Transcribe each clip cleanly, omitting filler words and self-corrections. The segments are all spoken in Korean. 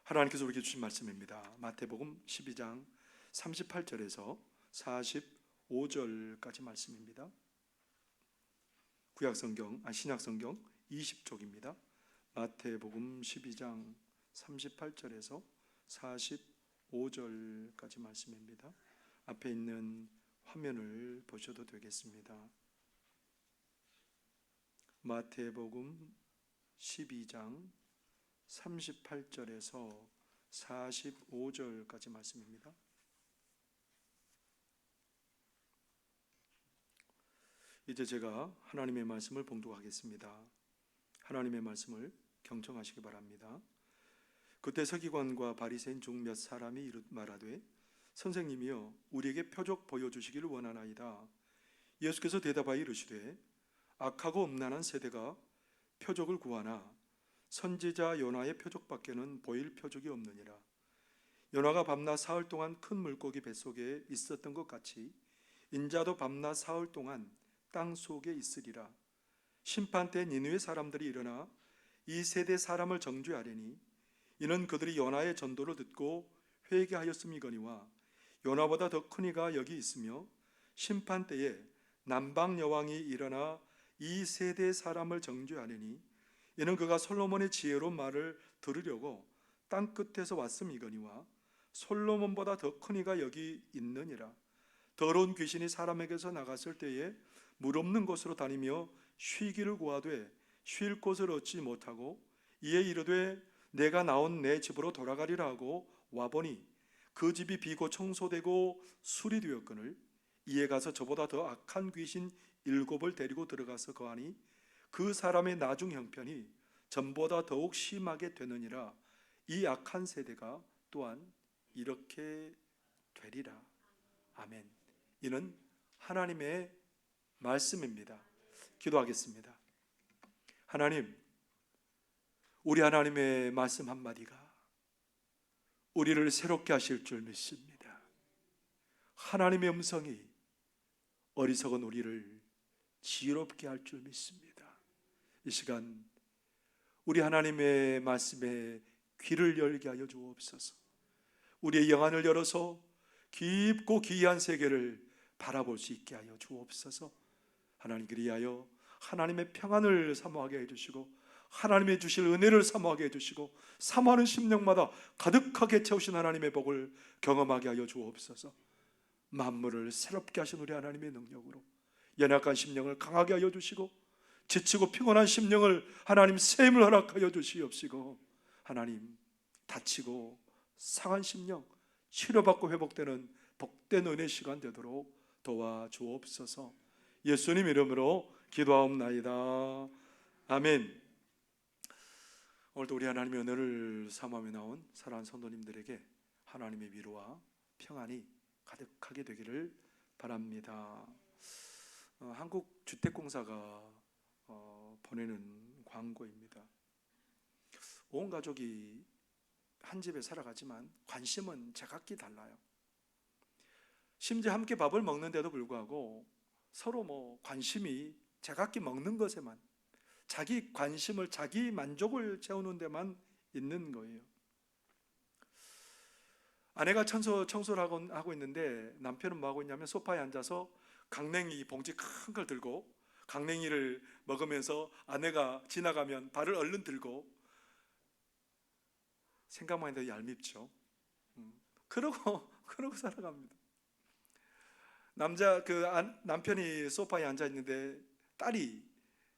하나님께서 우리에게 주신 말씀입니다. 마태복음 12장 38절에서 45절까지 말씀입니다. 신약성경 20쪽입니다. 마태복음 12장 38절에서 45절까지 말씀입니다. 앞에 있는 화면을 보셔도 되겠습니다. 마태복음 12장 38절에서 45절까지 말씀입니다. 이제 제가 하나님의 말씀을 봉독하겠습니다. 하나님의 말씀을 경청하시기 바랍니다. 그때 서기관과 바리새인 중 몇 사람이 말하되 선생님이여 우리에게 표적 보여주시기를 원하나이다. 예수께서 대답하여 이르시되 악하고 음란한 세대가 표적을 구하나 선지자 요나의 표적밖에는 보일 표적이 없느니라. 요나가 밤낮 사흘 동안 큰 물고기 뱃속에 있었던 것 같이 인자도 밤낮 사흘 동안 땅 속에 있으리라. 심판 때 니느웨 사람들이 일어나 이 세대 사람을 정죄하리니 이는 그들이 요나의 전도를 듣고 회개하였음이거니와 요나보다 더 큰 이가 여기 있으며 심판 때에 남방 여왕이 일어나 이 세대 사람을 정죄하리니 이는 그가 솔로몬의 지혜로운 말을 들으려고 땅 끝에서 왔음이거니와 솔로몬보다 더 큰 이가 여기 있느니라. 더러운 귀신이 사람에게서 나갔을 때에 물 없는 곳으로 다니며 쉬기를 구하되 쉴 곳을 얻지 못하고 이에 이르되 내가 나온 내 집으로 돌아가리라 하고 와보니 그 집이 비고 청소되고 수리되었거늘 이에 가서 저보다 더 악한 귀신 7을 데리고 들어가서 거하니 그 사람의 나중 형편이 전보다 더욱 심하게 되느니라. 이 악한 세대가 또한 이렇게 되리라. 아멘. 이는 하나님의 말씀입니다. 기도하겠습니다. 하나님, 우리 하나님의 말씀 한마디가 우리를 새롭게 하실 줄 믿습니다. 하나님의 음성이 어리석은 우리를 지혜롭게 할 줄 믿습니다. 이 시간 우리 하나님의 말씀에 귀를 열게 하여 주옵소서. 우리의 영안을 열어서 깊고 기이한 세계를 바라볼 수 있게 하여 주옵소서. 하나님 그리하여 하나님의 평안을 사모하게 해주시고 하나님의 주실 은혜를 사모하게 해주시고 사모하는 심령마다 가득하게 채우신 하나님의 복을 경험하게 하여 주옵소서. 만물을 새롭게 하신 우리 하나님의 능력으로 연약한 심령을 강하게 하여 주시고 지치고 피곤한 심령을 하나님 샘을 허락하여 주시옵시고 하나님 다치고 상한 심령 치료받고 회복되는 복된 은혜 시간 되도록 도와주옵소서. 예수님 이름으로 기도하옵나이다. 아멘. 오늘도 우리 하나님의 은혜를 사모하며 나온 사랑하는 성도님들에게 하나님의 위로와 평안이 가득하게 되기를 바랍니다. 한국주택공사가 보내는 광고입니다. 온 가족이 한 집에 살아가지만 관심은 제각기 달라요. 심지어 함께 밥을 먹는데도 불구하고 서로 관심이 제각기 먹는 것에만, 자기 관심을, 자기 만족을 채우는 데만 있는 거예요. 아내가 청소를 하고 있는데 남편은 뭐 하고 있냐면 소파에 앉아서 강냉이 봉지 큰 걸 들고 강냉이를 먹으면서 아내가 지나가면 발을 얼른 들고, 생각만 해도 얄밉죠. 그러고 살아갑니다. 남편이 소파에 앉아 있는데 딸이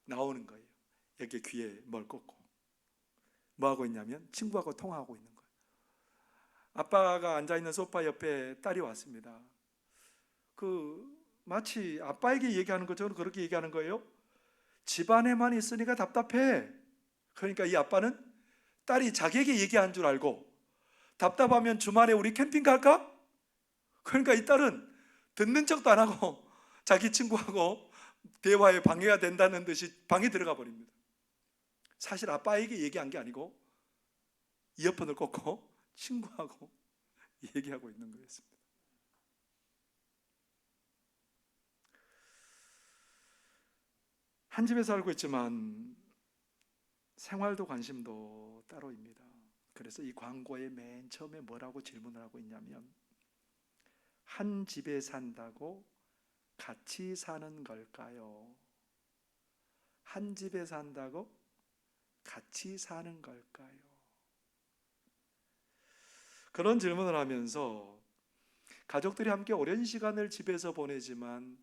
나오는 거예요. 이렇게 귀에 뭘 꽂고 뭐 하고 있냐면 친구하고 통화하고 있는 거예요. 아빠가 앉아 있는 소파 옆에 딸이 왔습니다. 마치 아빠에게 얘기하는 것처럼 그렇게 얘기하는 거예요. 집안에만 있으니까 답답해. 그러니까 이 아빠는 딸이 자기에게 얘기한 줄 알고 답답하면 주말에 우리 캠핑 갈까? 그러니까 이 딸은 듣는 척도 안 하고 자기 친구하고 대화에 방해가 된다는 듯이 방에 들어가 버립니다. 사실 아빠에게 얘기한 게 아니고 이어폰을 꽂고 친구하고 얘기하고 있는 거였습니다. 한 집에 살고 있지만 생활도 관심도 따로입니다. 그래서 이 광고의 맨 처음에 뭐라고 질문을 하고 있냐면, 한 집에 산다고 같이 사는 걸까요? 한 집에 산다고 같이 사는 걸까요? 그런 질문을 하면서 가족들이 함께 오랜 시간을 집에서 보내지만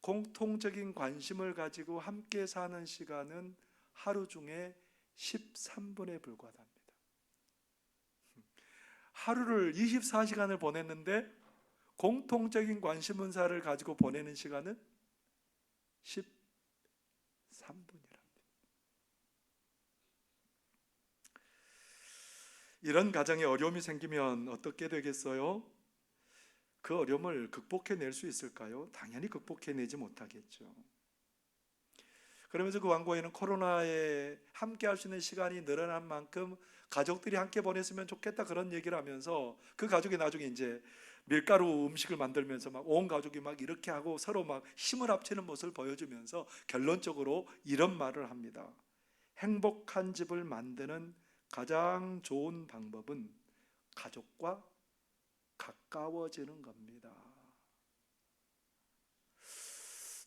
공통적인 관심을 가지고 함께 사는 시간은 하루 중에 13분에 불과합니다. 하루를 24시간을 보냈는데 공통적인 관심 문사를 가지고 보내는 시간은 13분이랍니다. 이런 가정에 어려움이 생기면 어떻게 되겠어요? 그 어려움을 극복해낼 수 있을까요? 당연히 극복해내지 못하겠죠. 그러면서 그 광고에는 코로나에 함께 할 수 있는 시간이 늘어난 만큼 가족들이 함께 보냈으면 좋겠다 그런 얘기를 하면서 그 가족이 나중에 이제 밀가루 음식을 만들면서 막 온 가족이 막 이렇게 하고 서로 막 힘을 합치는 모습을 보여주면서 결론적으로 이런 말을 합니다. 행복한 집을 만드는 가장 좋은 방법은 가족과 가까워지는 겁니다.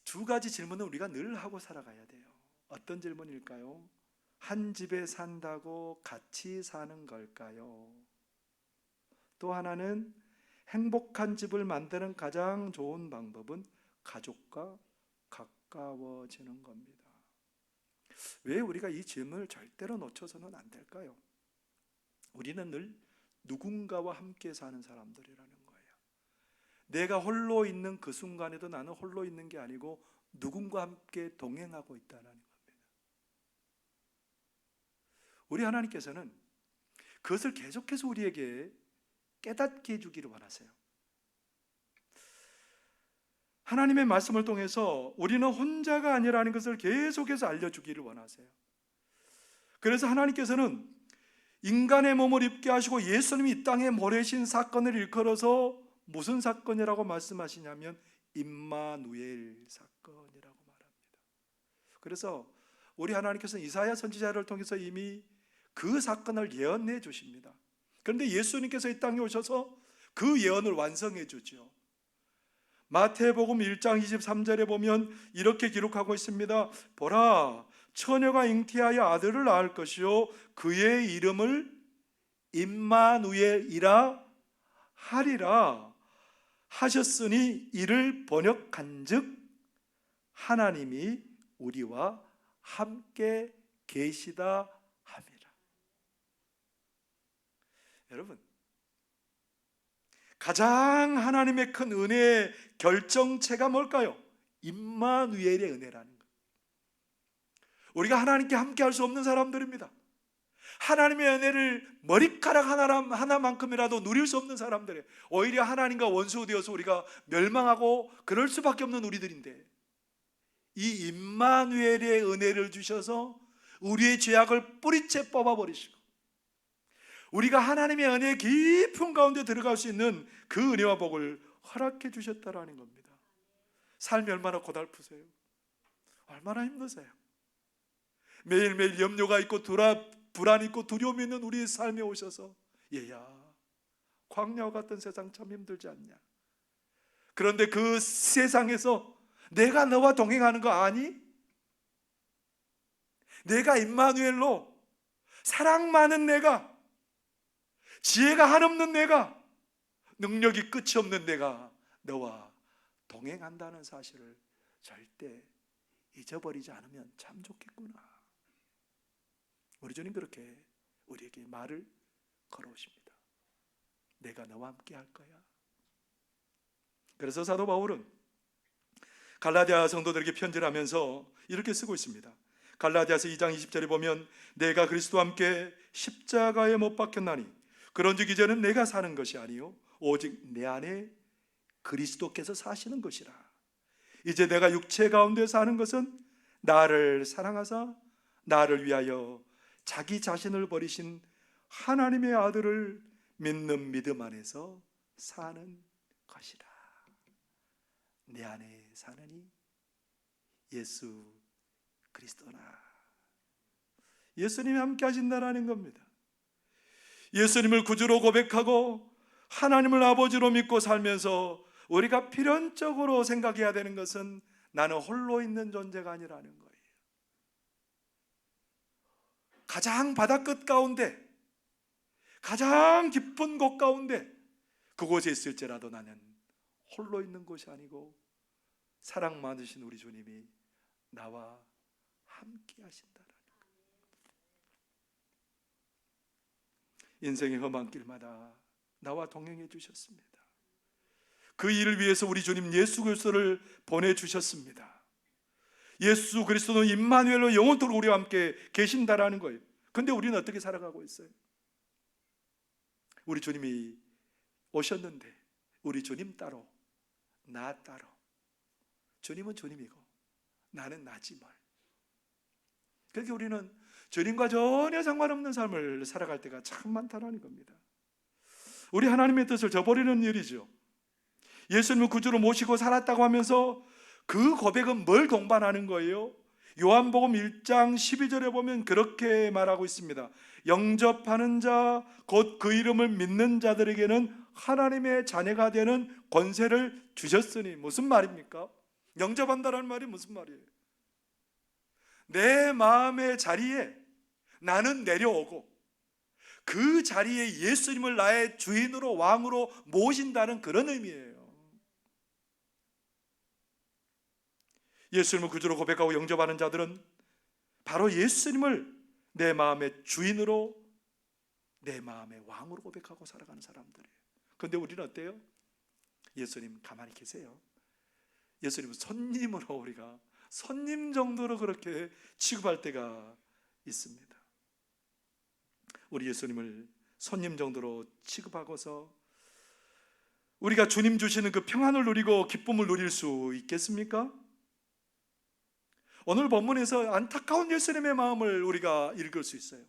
두 가지 질문은 우리가 늘 하고 살아가야 돼요. 어떤 질문일까요? 한 집에 산다고 같이 사는 걸까요? 또 하나는 행복한 집을 만드는 가장 좋은 방법은 가족과 가까워지는 겁니다. 왜 우리가 이 질문을 절대로 놓쳐서는 안 될까요? 우리는 늘 누군가와 함께 사는 사람들이라는 거예요. 내가 홀로 있는 그 순간에도 나는 홀로 있는 게 아니고 누군가 함께 동행하고 있다는 겁니다. 우리 하나님께서는 그것을 계속해서 우리에게 깨닫게 해주기를 원하세요. 하나님의 말씀을 통해서 우리는 혼자가 아니라는 것을 계속해서 알려주기를 원하세요. 그래서 하나님께서는 인간의 몸을 입게 하시고 예수님이 이 땅에 보내신 사건을 일컬어서 무슨 사건이라고 말씀하시냐면 임마누엘 사건이라고 말합니다. 그래서 우리 하나님께서는 이사야 선지자를 통해서 이미 그 사건을 예언해 주십니다. 그런데 예수님께서 이 땅에 오셔서 그 예언을 완성해 주죠. 마태복음 1장 23절에 보면 이렇게 기록하고 있습니다. 보라, 처녀가 잉태하여 아들을 낳을 것이요 그의 이름을 임마누엘이라 하리라 하셨으니 이를 번역한즉 하나님이 우리와 함께 계시다 함이라. 여러분, 가장 하나님의 큰 은혜의 결정체가 뭘까요? 임마누엘의 은혜라는 거예요. 우리가 하나님께 함께 할 수 없는 사람들입니다. 하나님의 은혜를 머리카락 하나만큼이라도 누릴 수 없는 사람들이에요. 오히려 하나님과 원수 되어서 우리가 멸망하고 그럴 수밖에 없는 우리들인데, 이 임마누엘의 은혜를 주셔서 우리의 죄악을 뿌리채 뽑아버리시고 우리가 하나님의 은혜의 깊은 가운데 들어갈 수 있는 그 은혜와 복을 허락해 주셨다라는 겁니다. 삶이 얼마나 고달프세요? 얼마나 힘드세요? 매일매일 염려가 있고 불안이 있고 두려움이 있는 우리의 삶에 오셔서 얘야, 광야와 같은 세상 참 힘들지 않냐? 그런데 그 세상에서 내가 너와 동행하는 거 아니? 내가 임마누엘로 사랑 많은 내가, 지혜가 한없는 내가, 능력이 끝이 없는 내가 너와 동행한다는 사실을 절대 잊어버리지 않으면 참 좋겠구나. 우리 주님 그렇게 우리에게 말을 걸어오십니다. 내가 너와 함께 할 거야. 그래서 사도 바울은 갈라디아 성도들에게 편지를 하면서 이렇게 쓰고 있습니다. 갈라디아서 2장 20절에 보면 내가 그리스도와 함께 십자가에 못 박혔나니 그런즉 이제는 내가 사는 것이 아니요 오직 내 안에 그리스도께서 사시는 것이라. 이제 내가 육체 가운데 사는 것은 나를 사랑하사 나를 위하여 자기 자신을 버리신 하나님의 아들을 믿는 믿음 안에서 사는 것이라. 내 안에 사느니 예수 그리스도나. 예수님이 함께 하신다라는 겁니다. 예수님을 구주로 고백하고 하나님을 아버지로 믿고 살면서 우리가 필연적으로 생각해야 되는 것은 나는 홀로 있는 존재가 아니라는 거예요. 가장 바다끝 가운데, 가장 깊은 곳 가운데 그곳에 있을지라도 나는 홀로 있는 것이 아니고 사랑 많으신 우리 주님이 나와 함께 하신다라는 거예요. 인생의 험한 길마다 나와 동행해 주셨습니다. 그 일을 위해서 우리 주님 예수 그리스도를 보내주셨습니다. 예수 그리스도는 임마누엘로 영원토록 우리와 함께 계신다라는 거예요. 근데 우리는 어떻게 살아가고 있어요? 우리 주님이 오셨는데 우리 주님 따로 나 따로, 주님은 주님이고 나는 나지 뭘. 그렇게 우리는 주님과 전혀 상관없는 삶을 살아갈 때가 참 많다는 겁니다. 우리 하나님의 뜻을 저버리는 일이죠. 예수님을 구주로 모시고 살았다고 하면서 그 고백은 뭘 동반하는 거예요? 요한복음 1장 12절에 보면 그렇게 말하고 있습니다. 영접하는 자, 곧 그 이름을 믿는 자들에게는 하나님의 자녀가 되는 권세를 주셨으니. 무슨 말입니까? 영접한다는 말이 무슨 말이에요? 내 마음의 자리에 나는 내려오고 그 자리에 예수님을 나의 주인으로 왕으로 모신다는 그런 의미예요. 예수님을 구주로 고백하고 영접하는 자들은 바로 예수님을 내 마음의 주인으로, 내 마음의 왕으로 고백하고 살아가는 사람들이에요. 그런데 우리는 어때요? 예수님 가만히 계세요. 예수님은 손님으로, 우리가 손님 정도로 그렇게 취급할 때가 있습니다. 우리 예수님을 손님 정도로 취급하고서 우리가 주님 주시는 그 평안을 누리고 기쁨을 누릴 수 있겠습니까? 오늘 본문에서 안타까운 예수님의 마음을 우리가 읽을 수 있어요.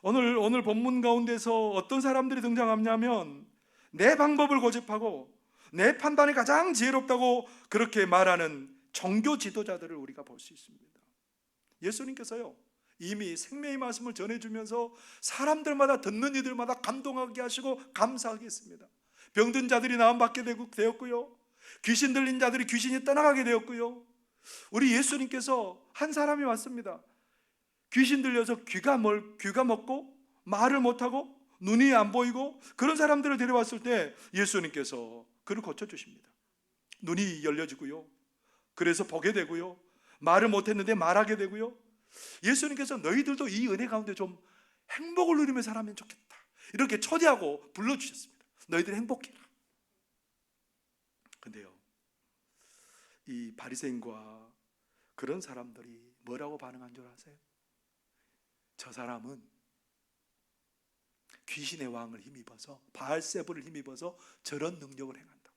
오늘 본문 가운데서 어떤 사람들이 등장하냐면 내 방법을 고집하고 내 판단이 가장 지혜롭다고 그렇게 말하는 종교 지도자들을 우리가 볼 수 있습니다. 예수님께서요 이미 생명의 말씀을 전해주면서 사람들마다, 듣는 이들마다 감동하게 하시고 감사하게 했습니다. 병든 자들이 나음받게 되었고요, 귀신 들린 자들이 귀신이 떠나가게 되었고요, 우리 예수님께서 한 사람이 왔습니다. 귀신 들려서 귀가 먹고 말을 못하고 눈이 안 보이고 그런 사람들을 데려왔을 때 예수님께서 그를 고쳐주십니다. 눈이 열려지고요, 그래서 보게 되고요, 말을 못했는데 말하게 되고요. 예수님께서 너희들도 이 은혜 가운데 좀 행복을 누리며 살면 좋겠다, 이렇게 초대하고 불러주셨습니다. 너희들 행복해라. 근데요, 이 바리새인과 그런 사람들이 뭐라고 반응한 줄 아세요? 저 사람은 귀신의 왕을 힘입어서, 바알세불을 힘입어서 저런 능력을 행한다.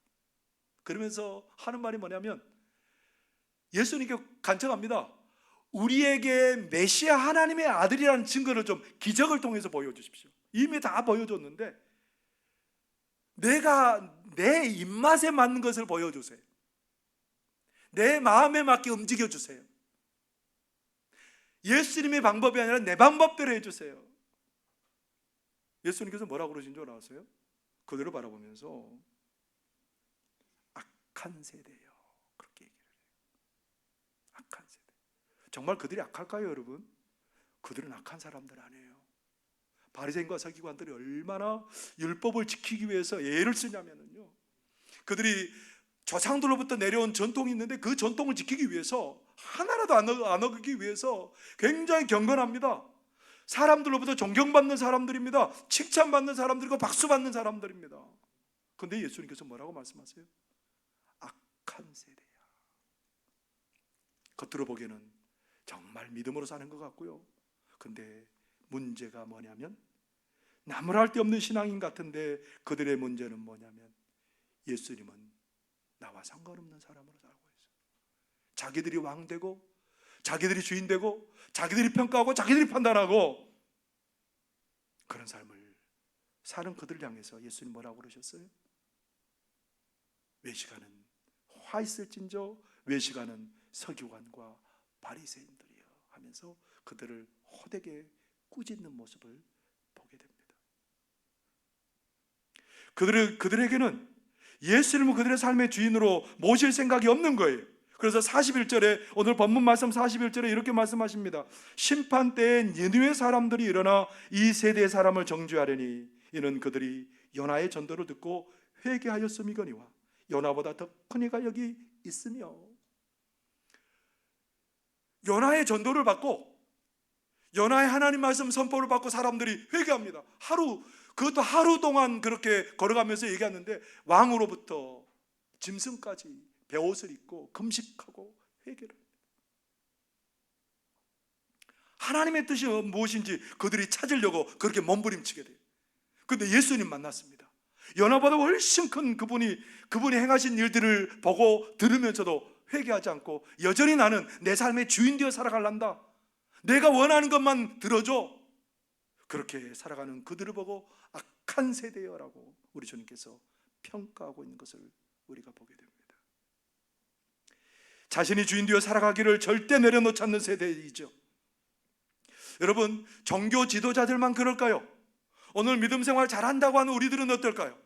그러면서 하는 말이 뭐냐면 예수님께 간청합니다. 우리에게 메시아 하나님의 아들이라는 증거를 좀 기적을 통해서 보여주십시오. 이미 다 보여줬는데 내가 내 입맛에 맞는 것을 보여주세요. 내 마음에 맞게 움직여주세요. 예수님의 방법이 아니라 내 방법대로 해주세요. 예수님께서 뭐라고 그러신 줄 아세요? 그대로 바라보면서 악한 세대예요, 그렇게 얘기를 해요. 악한 세대. 정말 그들이 악할까요, 여러분? 그들은 악한 사람들 아니에요. 바리새인과 서기관들이 얼마나 율법을 지키기 위해서 예를 쓰냐면요, 그들이 조상들로부터 내려온 전통이 있는데 그 전통을 지키기 위해서, 하나라도 안 어기기 위해서 굉장히 경건합니다. 사람들로부터 존경받는 사람들입니다. 칭찬받는 사람들이고 박수받는 사람들입니다. 그런데 예수님께서 뭐라고 말씀하세요? 악한 세대야. 겉으로 보기에는 정말 믿음으로 사는 것 같고요, 근데 문제가 뭐냐면 나무랄 데 없는 신앙인 같은데 그들의 문제는 뭐냐면 예수님은 나와 상관없는 사람으로 살고 있어요. 자기들이 왕 되고 자기들이 주인 되고 자기들이 평가하고 자기들이 판단하고 그런 삶을 사는 그들을 향해서 예수님 뭐라고 그러셨어요? 외식하는 화 있을진저 외식하는 서기관과 바리새인들이여 하면서 그들을 호되게 꾸짖는 모습을 보게 됩니다. 그들에게는 예수님을 그들의 삶의 주인으로 모실 생각이 없는 거예요. 그래서 41절에, 오늘 본문 말씀 41절에 이렇게 말씀하십니다. 심판 때엔 니느웨 사람들이 일어나 이 세대의 사람을 정죄하려니 이는 그들이 요나의 전도를 듣고 회개하였음이거니와 요나보다 더 큰 이가 여기 있으며. 요나의 전도를 받고 요나의 하나님 말씀 선포를 받고 사람들이 회개합니다. 그것도 하루 동안 그렇게 걸어가면서 얘기하는데 왕으로부터 짐승까지 베옷을 입고 금식하고 회개를 합니다. 하나님의 뜻이 무엇인지 그들이 찾으려고 그렇게 몸부림치게 돼요. 그런데 예수님 만났습니다. 요나보다 훨씬 큰 그분이 행하신 일들을 보고 들으면서도 회개하지 않고 여전히 나는 내 삶의 주인 되어 살아갈란다, 내가 원하는 것만 들어줘, 그렇게 살아가는 그들을 보고 악한 세대여라고 우리 주님께서 평가하고 있는 것을 우리가 보게 됩니다. 자신이 주인 되어 살아가기를 절대 내려놓지 않는 세대이죠. 여러분, 종교 지도자들만 그럴까요? 오늘 믿음 생활 잘한다고 하는 우리들은 어떨까요?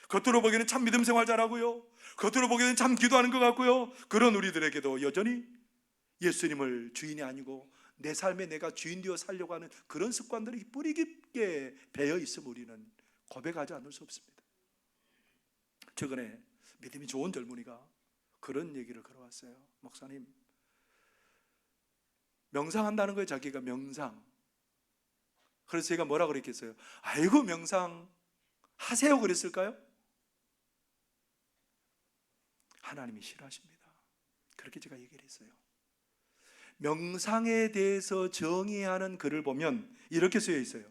겉으로 보기에는 참 믿음 생활 잘하고요, 겉으로 보기에는 참 기도하는 것 같고요, 그런 우리들에게도 여전히 예수님을 주인이 아니고 내 삶에 내가 주인 되어 살려고 하는 그런 습관들이 뿌리 깊게 배어 있음 우리는 고백하지 않을 수 없습니다. 최근에 믿음이 좋은 젊은이가 그런 얘기를 걸어왔어요. 목사님, 명상한다는 거예요. 자기가 명상. 그래서 제가 뭐라 그랬겠어요? 아이고, 명상 하세요 그랬을까요? 하나님이 싫어하십니다. 그렇게 제가 얘기를 했어요. 명상에 대해서 정의하는 글을 보면 이렇게 쓰여 있어요.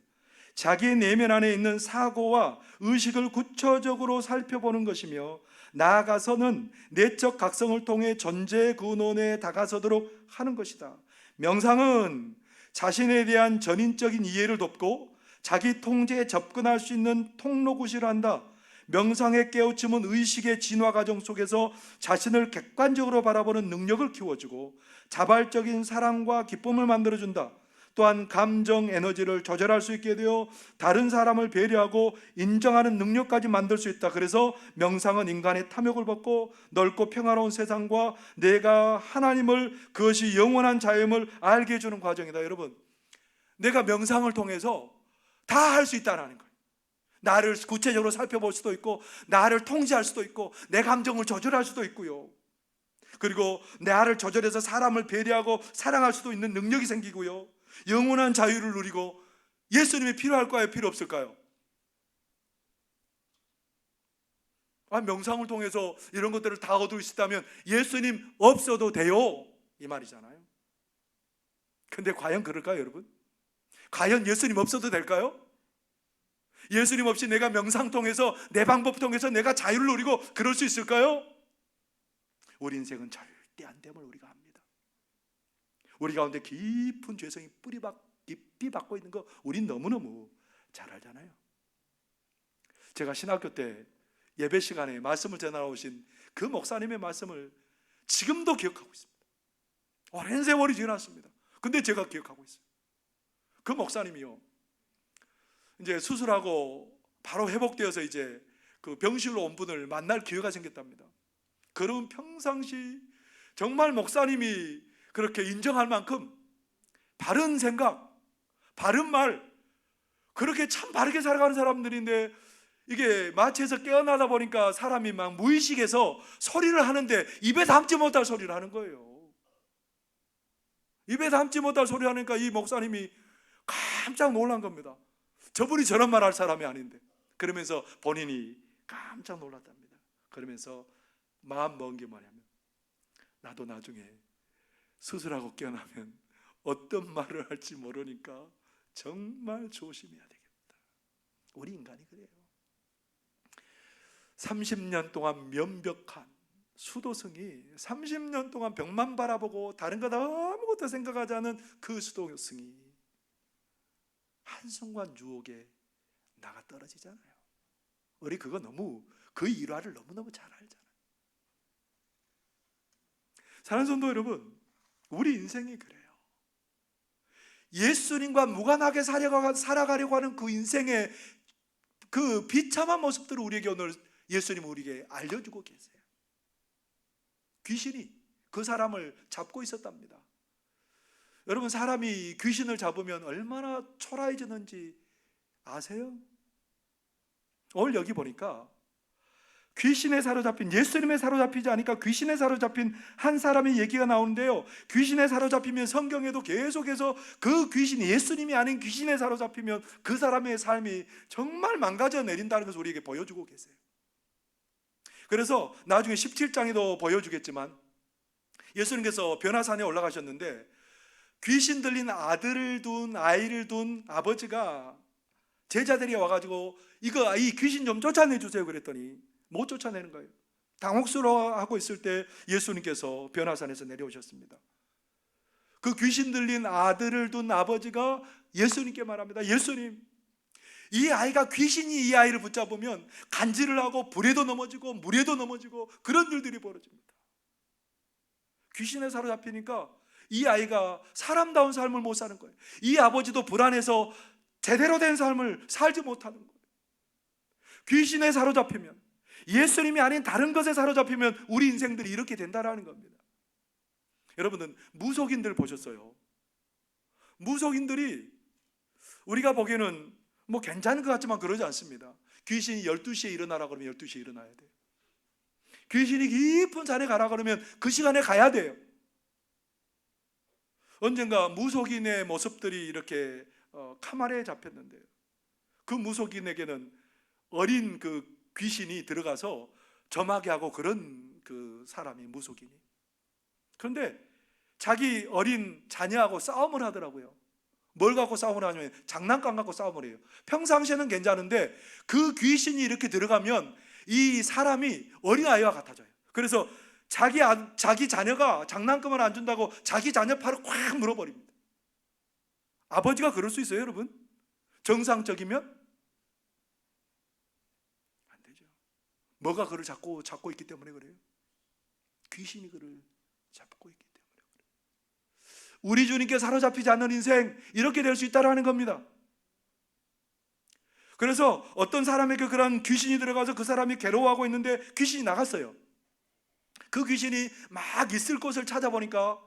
자기의 내면 안에 있는 사고와 의식을 구체적으로 살펴보는 것이며 나아가서는 내적 각성을 통해 존재 근원에 다가서도록 하는 것이다. 명상은 자신에 대한 전인적인 이해를 돕고 자기 통제에 접근할 수 있는 통로굿이라 한다. 명상의 깨우침은 의식의 진화 과정 속에서 자신을 객관적으로 바라보는 능력을 키워주고 자발적인 사랑과 기쁨을 만들어준다. 또한 감정 에너지를 조절할 수 있게 되어 다른 사람을 배려하고 인정하는 능력까지 만들 수 있다. 그래서 명상은 인간의 탐욕을 벗고 넓고 평화로운 세상과 내가 하나님을, 그것이 영원한 자유임을 알게 해주는 과정이다. 여러분, 내가 명상을 통해서 다 할 수 있다는 거예요. 나를 구체적으로 살펴볼 수도 있고 나를 통제할 수도 있고 내 감정을 조절할 수도 있고요, 그리고 나를 조절해서 사람을 배려하고 사랑할 수도 있는 능력이 생기고요, 영원한 자유를 누리고. 예수님이 필요할까요? 필요 없을까요? 명상을 통해서 이런 것들을 다 얻을 수 있다면 예수님 없어도 돼요, 이 말이잖아요. 근데 과연 그럴까요, 여러분? 과연 예수님 없어도 될까요? 예수님 없이 내가 명상 통해서 내 방법 통해서 내가 자유를 누리고 그럴 수 있을까요? 우리 인생은 절대 안 됨을 우리가 압니다. 우리 가운데 깊은 죄성이 깊이 박고 있는 거 우린 너무너무 잘 알잖아요. 제가 신학교 때 예배 시간에 말씀을 전하오신 그 목사님의 말씀을 지금도 기억하고 있습니다. 오랜 세월이 지났습니다. 근데 제가 기억하고 있어요. 그 목사님이요, 이제 수술하고 바로 회복되어서 이제 그 병실로 온 분을 만날 기회가 생겼답니다. 그러면 평상시 정말 목사님이 그렇게 인정할 만큼 바른 생각, 바른 말, 그렇게 참 바르게 살아가는 사람들인데 이게 마취에서 깨어나다 보니까 사람이 막 무의식에서 소리를 하는데 입에 담지 못할 소리를 하는 거예요. 입에 담지 못할 소리 하니까 이 목사님이 깜짝 놀란 겁니다. 저분이 저런 말 할 사람이 아닌데. 그러면서 본인이 깜짝 놀랐답니다. 그러면서 마음 먹은 게 뭐냐면, 나도 나중에 수술하고 깨어나면 어떤 말을 할지 모르니까 정말 조심해야 되겠다. 우리 인간이 그래요. 30년 동안 면벽한 수도승이 30년 동안 벽만 바라보고 다른 것 아무것도 생각하지 않은 그 수도승이 한순간 유혹에 나가 떨어지잖아요. 우리 그거 너무, 그 일화를 너무너무 잘 알잖아요. 사랑하는 성도 여러분, 우리 인생이 그래요. 예수님과 무관하게 살아가려고 하는 그 인생의 그 비참한 모습들을 우리에게 오늘 예수님은 우리에게 알려주고 계세요. 귀신이 그 사람을 잡고 있었답니다. 여러분, 사람이 귀신을 잡으면 얼마나 초라해지는지 아세요? 오늘 여기 보니까 귀신에 사로잡힌, 예수님에 사로잡히지 않으니까 귀신에 사로잡힌 한 사람의 얘기가 나오는데요, 귀신에 사로잡히면 성경에도 계속해서 그 귀신이, 예수님이 아닌 귀신에 사로잡히면 그 사람의 삶이 정말 망가져 내린다는 것을 우리에게 보여주고 계세요. 그래서 나중에 17장에도 보여주겠지만 예수님께서 변화산에 올라가셨는데 귀신 들린 아이를 둔 아버지가 제자들이 와가지고 이 귀신 좀 쫓아내주세요 그랬더니 못 쫓아내는 거예요. 당혹스러워하고 있을 때 예수님께서 변화산에서 내려오셨습니다. 그 귀신 들린 아들을 둔 아버지가 예수님께 말합니다. 예수님, 이 아이가, 귀신이 이 아이를 붙잡으면 간질을 하고 불에도 넘어지고 물에도 넘어지고 그런 일들이 벌어집니다. 귀신에 사로잡히니까 이 아이가 사람다운 삶을 못 사는 거예요. 이 아버지도 불안해서 제대로 된 삶을 살지 못하는 거예요. 귀신에 사로잡히면, 예수님이 아닌 다른 것에 사로잡히면 우리 인생들이 이렇게 된다라는 겁니다. 여러분은 무속인들 보셨어요? 무속인들이 우리가 보기에는 뭐 괜찮은 것 같지만 그러지 않습니다. 귀신이 12시에 일어나라 그러면 12시에 일어나야 돼요. 귀신이 깊은 산에 가라 그러면 그 시간에 가야 돼요. 언젠가 무속인의 모습들이 이렇게 카메라에 잡혔는데요, 그 무속인에게는 어린 그 귀신이 들어가서 점하게 하고 그런 그 사람이, 무속인이. 그런데 자기 어린 자녀하고 싸움을 하더라고요. 뭘 갖고 싸움을 하냐면 장난감 갖고 싸움을 해요. 평상시에는 괜찮은데 그 귀신이 이렇게 들어가면 이 사람이 어린아이와 같아져요. 그래서 자기 자녀가 장난감을 안 준다고 자기 자녀 팔을 꽉 물어버립니다. 아버지가 그럴 수 있어요, 여러분? 정상적이면? 안 되죠. 뭐가 그를 잡고 있기 때문에 그래요? 귀신이 그를 잡고 있기 때문에 그래요. 우리 주님께 사로잡히지 않는 인생, 이렇게 될 수 있다는 겁니다. 그래서 어떤 사람에게 그런 귀신이 들어가서 그 사람이 괴로워하고 있는데 귀신이 나갔어요. 그 귀신이 막 있을 곳을 찾아보니까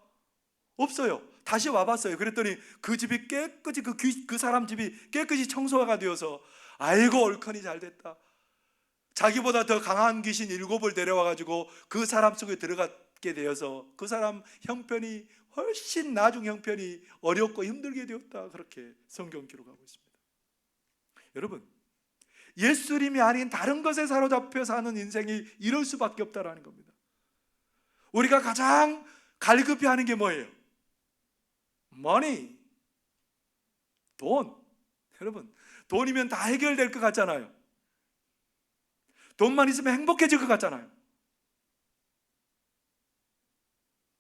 없어요. 다시 와봤어요. 그랬더니 그 집이 깨끗이, 그 사람 집이 깨끗이 청소가 되어서, 아이고 얼큰이 잘 됐다. 자기보다 더 강한 귀신 7을 데려와가지고 그 사람 속에 들어가게 되어서 그 사람 형편이 훨씬, 나중 형편이 어렵고 힘들게 되었다. 그렇게 성경 기록하고 있습니다. 여러분, 예수님이 아닌 다른 것에 사로잡혀 사는 인생이 이럴 수밖에 없다는 겁니다. 우리가 가장 갈급해 하는 게 뭐예요? money, 돈. 여러분, 돈이면 다 해결될 것 같잖아요. 돈만 있으면 행복해질 것 같잖아요.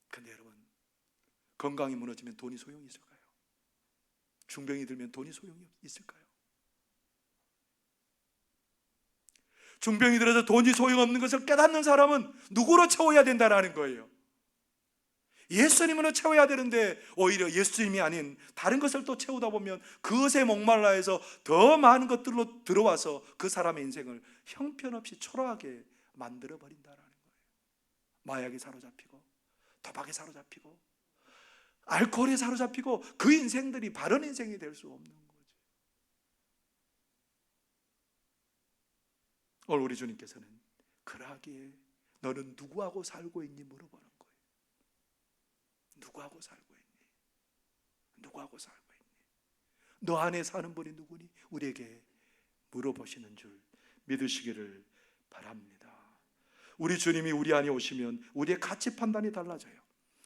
근데 여러분, 건강이 무너지면 돈이 소용이 있을까요? 중병이 들면 돈이 소용이 있을까요? 중병이 들어서 돈이 소용없는 것을 깨닫는 사람은 누구로 채워야 된다는 거예요? 예수님으로 채워야 되는데 오히려 예수님이 아닌 다른 것을 또 채우다 보면 그것에 목말라 해서 더 많은 것들로 들어와서 그 사람의 인생을 형편없이 초라하게 만들어 버린다는 거예요. 마약에 사로잡히고, 도박에 사로잡히고, 알코올에 사로잡히고, 그 인생들이 바른 인생이 될 수 없는 거죠. 오늘 우리 주님께서는 그러하기에 너는 누구하고 살고 있니 물어보는 거예요. 누구하고 살고 있니? 누구하고 살고 있니? 너 안에 사는 분이 누구니? 우리에게 물어보시는 줄 믿으시기를 바랍니다. 우리 주님이 우리 안에 오시면 우리의 가치 판단이 달라져요.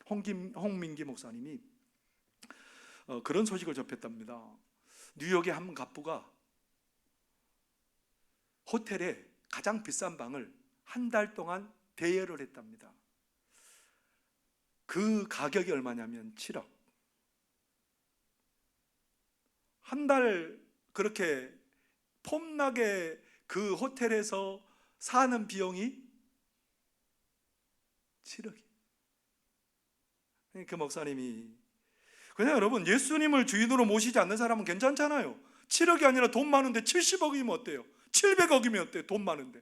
홍민기 목사님이 그런 소식을 접했답니다. 뉴욕의 한 갑부가 호텔에 가장 비싼 방을 한 달 동안 대여를 했답니다. 그 가격이 얼마냐면 7억. 한 달 그렇게 폼나게 그 호텔에서 사는 비용이 7억이. 그 목사님이 그냥 여러분, 예수님을 주인으로 모시지 않는 사람은 괜찮잖아요. 7억이 아니라 돈 많은데 70억이면 어때요? 700억이면 어때요? 돈 많은데.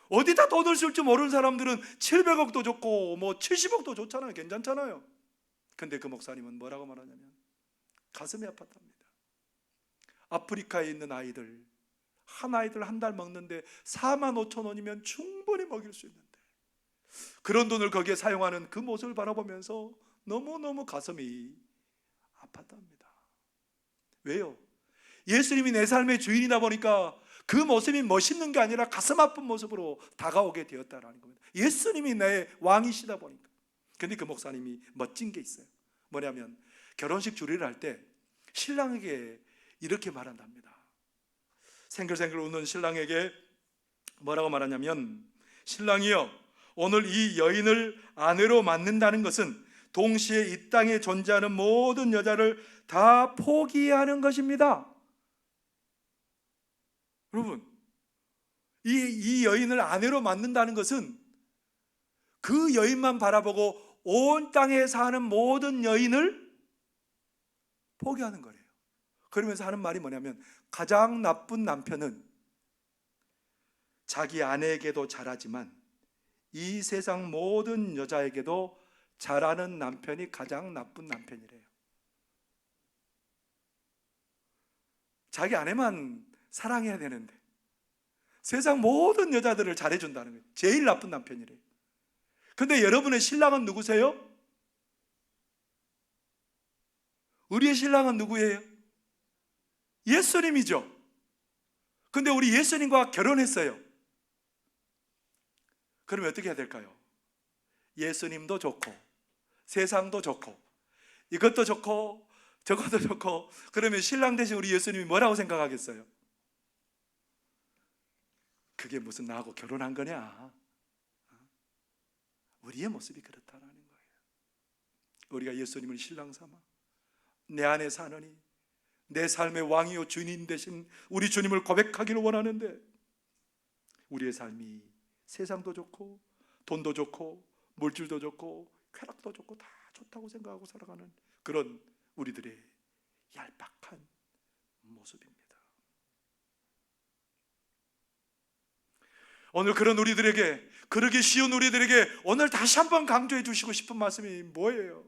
어디다 돈을 쓸 줄 모르는 사람들은 700억도 좋고 뭐 70억도 좋잖아요. 괜찮잖아요. 근데 그 목사님은 뭐라고 말하냐면 가슴이 아팠답니다. 아프리카에 있는 아이들, 한 아이들 한 달 먹는데 45,000원이면 충분히 먹일 수 있는데 그런 돈을 거기에 사용하는 그 모습을 바라보면서 너무너무 가슴이 아팠답니다. 왜요? 예수님이 내 삶의 주인이다 보니까 그 모습이 멋있는 게 아니라 가슴 아픈 모습으로 다가오게 되었다는 겁니다. 예수님이 내 왕이시다 보니까. 근데 그 목사님이 멋진 게 있어요. 뭐냐면 결혼식 주례를 할 때 신랑에게 이렇게 말한답니다. 생글생글 웃는 신랑에게 뭐라고 말하냐면, 신랑이여, 오늘 이 여인을 아내로 맞는다는 것은 동시에 이 땅에 존재하는 모든 여자를 다 포기하는 것입니다. 여러분, 이 여인을 아내로 맞는다는 것은 그 여인만 바라보고 온 땅에 사는 모든 여인을 포기하는 거래요. 그러면서 하는 말이 뭐냐면, 가장 나쁜 남편은 자기 아내에게도 잘하지만 이 세상 모든 여자에게도 잘하는 남편이 가장 나쁜 남편이래요. 자기 아내만 사랑해야 되는데 세상 모든 여자들을 잘해준다는 거예요. 제일 나쁜 남편이래요. 근데 여러분의 신랑은 누구세요? 우리의 신랑은 누구예요? 예수님이죠. 근데 우리 예수님과 결혼했어요. 그러면 어떻게 해야 될까요? 예수님도 좋고 세상도 좋고 이것도 좋고 저것도 좋고, 그러면 신랑 대신 우리 예수님이 뭐라고 생각하겠어요? 그게 무슨 나하고 결혼한 거냐? 우리의 모습이 그렇다는 거예요. 우리가 예수님을 신랑 삼아 내 안에 사느니 내 삶의 왕이요 주님 되신 우리 주님을 고백하기를 원하는데, 우리의 삶이 세상도 좋고 돈도 좋고 물질도 좋고 쾌락도 좋고 다 좋다고 생각하고 살아가는 그런 우리들의 얄팍한 모습입니다. 오늘 그런 우리들에게, 그러기 쉬운 우리들에게 오늘 다시 한번 강조해 주시고 싶은 말씀이 뭐예요?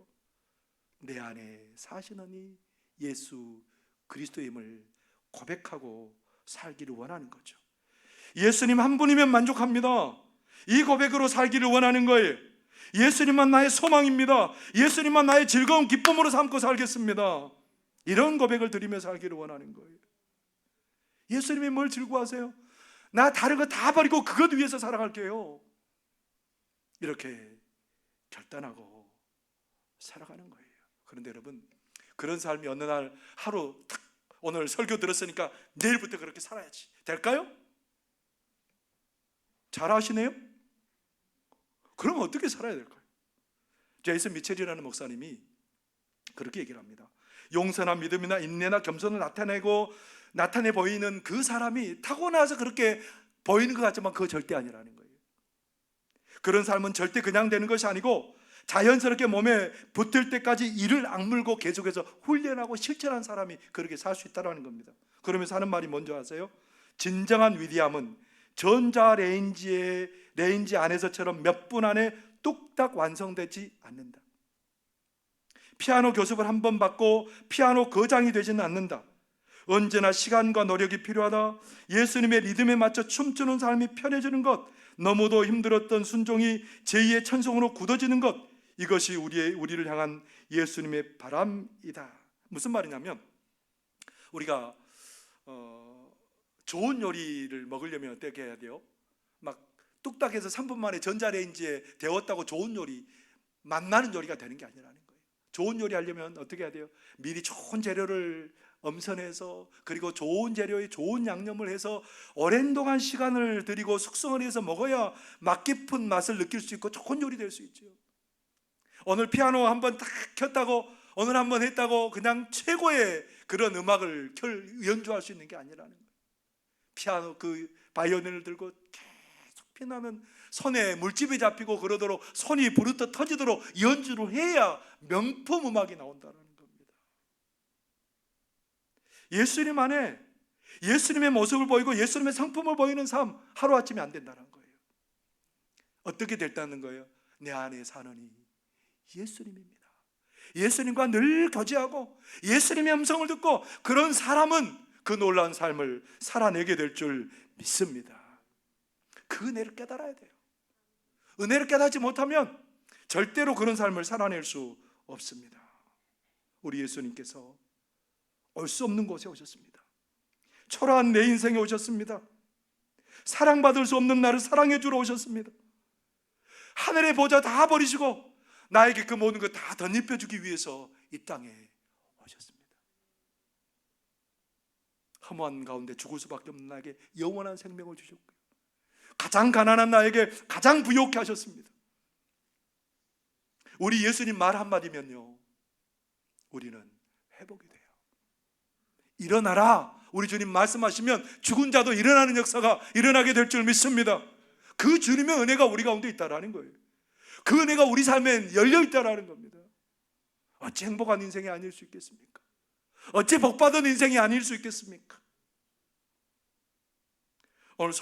내 안에 사시는 이 예수 그리스도임을 고백하고 살기를 원하는 거죠. 예수님 한 분이면 만족합니다. 이 고백으로 살기를 원하는 거예요. 예수님만 나의 소망입니다. 예수님만 나의 즐거운 기쁨으로 삼고 살겠습니다. 이런 고백을 드리며 살기를 원하는 거예요. 예수님이 뭘 즐거워하세요? 나 다른 거 다 버리고 그것 위해서 살아갈게요. 이렇게 결단하고 살아가는 거예요. 그런데 여러분, 그런 삶이 어느 날 하루 탁, 오늘 설교 들었으니까 내일부터 그렇게 살아야지 될까요? 잘 아시네요? 그러면 어떻게 살아야 될까요? 제이슨 미첼이라는 목사님이 그렇게 얘기를 합니다. 용서나 믿음이나 인내나 겸손을 나타내 보이는 그 사람이 타고나서 그렇게 보이는 것 같지만 그거 절대 아니라는 거예요. 그런 삶은 절대 그냥 되는 것이 아니고 자연스럽게 몸에 붙을 때까지 이를 악물고 계속해서 훈련하고 실천한 사람이 그렇게 살 수 있다는 겁니다. 그러면서 하는 말이 뭔지 아세요? 진정한 위대함은 전자레인지 안에서처럼 몇 분 안에 뚝딱 완성되지 않는다. 피아노 교습을 한 번 받고 피아노 거장이 되지는 않는다. 언제나 시간과 노력이 필요하다. 예수님의 리듬에 맞춰 춤추는 삶이 편해지는 것, 너무도 힘들었던 순종이 제2의 천성으로 굳어지는 것, 이것이 우리를 향한 예수님의 바람이다. 무슨 말이냐면, 우리가 좋은 요리를 먹으려면 어떻게 해야 돼요? 막 뚝딱해서 3분 만에 전자레인지에 데웠다고 좋은 요리, 맛나는 요리가 되는 게 아니라는 거예요. 좋은 요리 하려면 어떻게 해야 돼요? 미리 좋은 재료를 엄선해서, 그리고 좋은 재료에 좋은 양념을 해서 오랜 동안 시간을 들이고 숙성을 해서 먹어야 맛 깊은 맛을 느낄 수 있고 좋은 요리 될 수 있죠. 오늘 피아노 한번 딱 켰다고, 오늘 한번 했다고 그냥 최고의 그런 음악을 연주할 수 있는 게 아니라는 거예요. 피아노 그 바이올린을 들고 계속 나는 손에 물집이 잡히고 그러도록 손이 부르떠 터지도록 연주를 해야 명품 음악이 나온다는 겁니다. 예수님 안에 예수님의 모습을 보이고 예수님의 성품을 보이는 삶, 하루아침에 안 된다는 거예요. 어떻게 됐다는 거예요? 내 안에 사는 이 예수님입니다. 예수님과 늘 교제하고 예수님의 음성을 듣고 그런 사람은 그 놀라운 삶을 살아내게 될 줄 믿습니다. 그 은혜를 깨달아야 돼요. 은혜를 깨닫지 못하면 절대로 그런 삶을 살아낼 수 없습니다. 우리 예수님께서 올 수 없는 곳에 오셨습니다. 초라한 내 인생에 오셨습니다. 사랑받을 수 없는 나를 사랑해 주러 오셨습니다. 하늘의 보좌 다 버리시고 나에게 그 모든 것 다 덧입혀 주기 위해서 이 땅에 오셨습니다. 허무한 가운데 죽을 수밖에 없는 나에게 영원한 생명을 주셨고요, 가장 가난한 나에게 가장 부유케 하셨습니다. 우리 예수님 말 한마디면요, 우리는 회복이 돼요. 일어나라, 우리 주님 말씀하시면 죽은 자도 일어나는 역사가 일어나게 될 줄 믿습니다. 그 주님의 은혜가 우리 가운데 있다라는 거예요. 그 은혜가 우리 삶에 열려 있다라는 겁니다. 어찌 행복한 인생이 아닐 수 있겠습니까? 어찌 복받은 인생이 아닐 수 있겠습니까? 오늘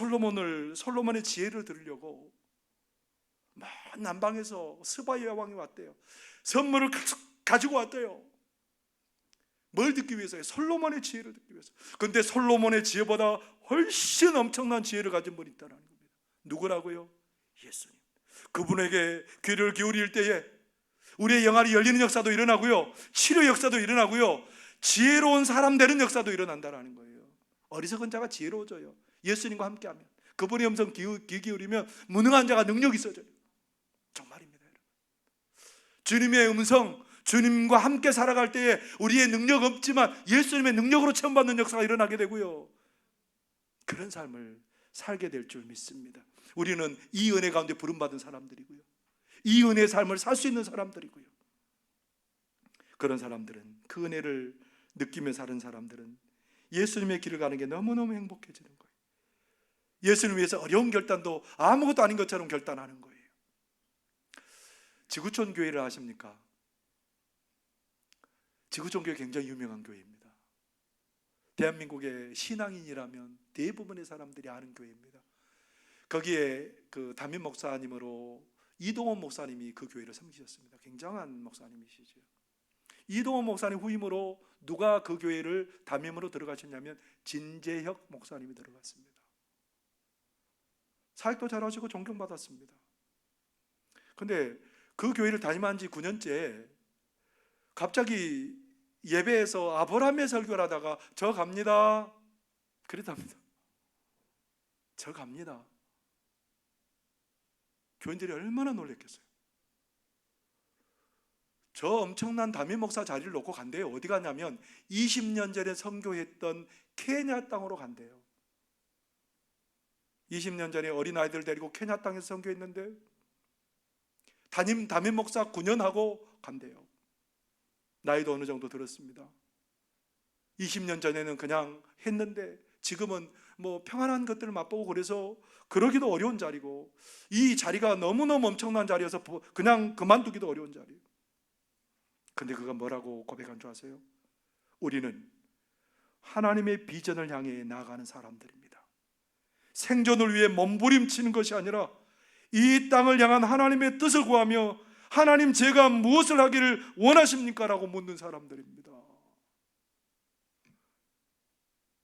솔로몬의 지혜를 들으려고 먼 남방에서 스바야 왕이 왔대요. 선물을 가지고 왔대요. 뭘 듣기 위해서요? 솔로몬의 지혜를 듣기 위해서. 그런데 솔로몬의 지혜보다 훨씬 엄청난 지혜를 가진 분이 있다는 겁니다. 누구라고요? 예수님. 그분에게 귀를 기울일 때에 우리의 영안이 열리는 역사도 일어나고요, 치료 역사도 일어나고요, 지혜로운 사람 되는 역사도 일어난다는 거예요. 어리석은 자가 지혜로워져요. 예수님과 함께하면, 그분의 음성 귀 기울이면 무능한 자가 능력이 있어져요. 정말입니다, 여러분. 주님의 음성, 주님과 함께 살아갈 때에 우리의 능력 없지만 예수님의 능력으로 체험받는 역사가 일어나게 되고요, 그런 삶을 살게 될 줄 믿습니다. 우리는 이 은혜 가운데 부름받은 사람들이고요, 이 은혜의 삶을 살 수 있는 사람들이고요, 그런 사람들은, 그 은혜를 느끼며 사는 사람들은 예수님의 길을 가는 게 너무너무 행복해지는 거예요. 예수님 위해서 어려운 결단도 아무것도 아닌 것처럼 결단하는 거예요. 지구촌 교회를 아십니까? 지구촌 교회 굉장히 유명한 교회입니다. 대한민국의 신앙인이라면 대부분의 사람들이 아는 교회입니다. 거기에 그 담임 목사님으로 이동원 목사님이 그 교회를 섬기셨습니다. 굉장한 목사님이시죠. 이동원 목사님 후임으로 누가 그 교회를 담임으로 들어가셨냐면 진재혁 목사님이 들어갔습니다. 사역도 잘하시고 존경받았습니다. 그런데 그 교회를 담임한 지 9년째 갑자기 예배에서 아브라함의 설교를 하다가 저 갑니다 그랬답니다. 저 갑니다. 교인들이 얼마나 놀랬겠어요. 저 엄청난 담임 목사 자리를 놓고 간대요. 어디 가냐면 20년 전에 선교했던 케냐 땅으로 간대요. 20년 전에 어린아이들 데리고 케냐 땅에서 선교했는데 담임 목사 9년 하고 간대요. 나이도 어느 정도 들었습니다. 20년 전에는 그냥 했는데 지금은 뭐 평안한 것들을 맛보고 그래서 그러기도 어려운 자리고, 이 자리가 너무너무 엄청난 자리여서 그냥 그만두기도 어려운 자리예요. 근데 그가 뭐라고 고백한 줄 아세요? 우리는 하나님의 비전을 향해 나아가는 사람들입니다. 생존을 위해 몸부림치는 것이 아니라 이 땅을 향한 하나님의 뜻을 구하며 하나님, 제가 무엇을 하기를 원하십니까? 라고 묻는 사람들입니다.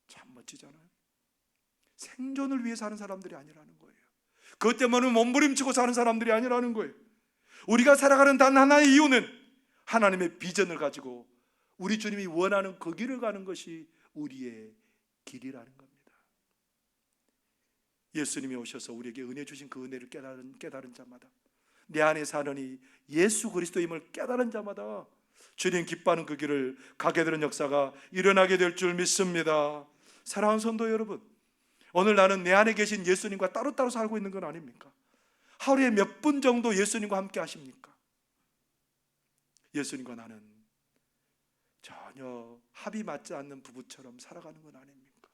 참 멋지잖아요. 생존을 위해 사는 사람들이 아니라는 거예요. 그것 때문에 몸부림치고 사는 사람들이 아니라는 거예요. 우리가 살아가는 단 하나의 이유는 하나님의 비전을 가지고 우리 주님이 원하는 그 길을 가는 것이 우리의 길이라는 겁니다. 예수님이 오셔서 우리에게 은혜 주신 그 은혜를 깨달은 자마다, 내 안에 사는 이 예수 그리스도임을 깨달은 자마다 주님 기뻐하는 그 길을 가게 되는 역사가 일어나게 될 줄 믿습니다. 사랑하는 성도 여러분, 오늘 나는 내 안에 계신 예수님과 따로따로 살고 있는 건 아닙니까? 하루에 몇 분 정도 예수님과 함께 하십니까? 예수님과 나는 전혀 합이 맞지 않는 부부처럼 살아가는 건 아닙니까?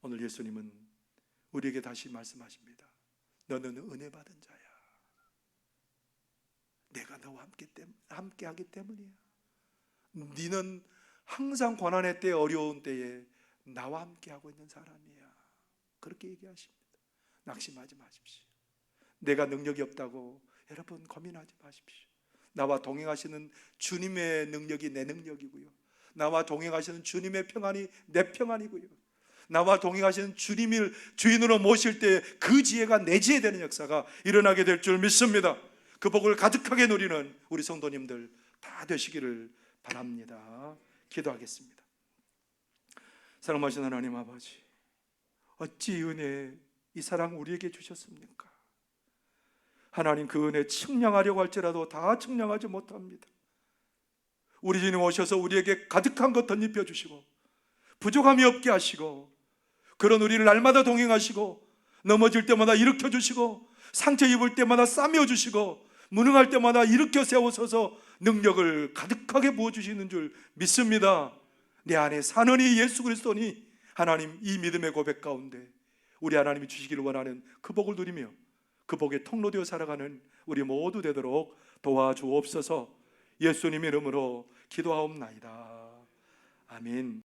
오늘 예수님은 우리에게 다시 말씀하십니다. 너는 은혜 받은 자야. 내가 너와 함께 하기 때문이야. 너는 항상 고난의 때, 어려운 때에 나와 함께 하고 있는 사람이야. 그렇게 얘기하십니다. 낙심하지 마십시오. 내가 능력이 없다고 여러분 고민하지 마십시오. 나와 동행하시는 주님의 능력이 내 능력이고요, 나와 동행하시는 주님의 평안이 내 평안이고요, 나와 동행하시는 주님을 주인으로 모실 때 그 지혜가 내 지혜 되는 역사가 일어나게 될 줄 믿습니다. 그 복을 가득하게 누리는 우리 성도님들 다 되시기를 바랍니다. 기도하겠습니다. 사랑하시는 하나님 아버지, 어찌 은혜 이 사랑 우리에게 주셨습니까? 하나님, 그 은혜 측량하려고 할지라도 다 측량하지 못합니다. 우리 주님 오셔서 우리에게 가득한 것 덧입혀 주시고 부족함이 없게 하시고, 그런 우리를 날마다 동행하시고, 넘어질 때마다 일으켜 주시고, 상처 입을 때마다 싸매어 주시고, 무능할 때마다 일으켜 세워서서 능력을 가득하게 부어주시는 줄 믿습니다. 내 안에 사는 이 예수 그리스도니, 하나님, 이 믿음의 고백 가운데 우리 하나님이 주시기를 원하는 그 복을 누리며 그 복의 통로되어 살아가는 우리 모두 되도록 도와주옵소서. 예수님의 이름으로 기도하옵나이다. 아멘.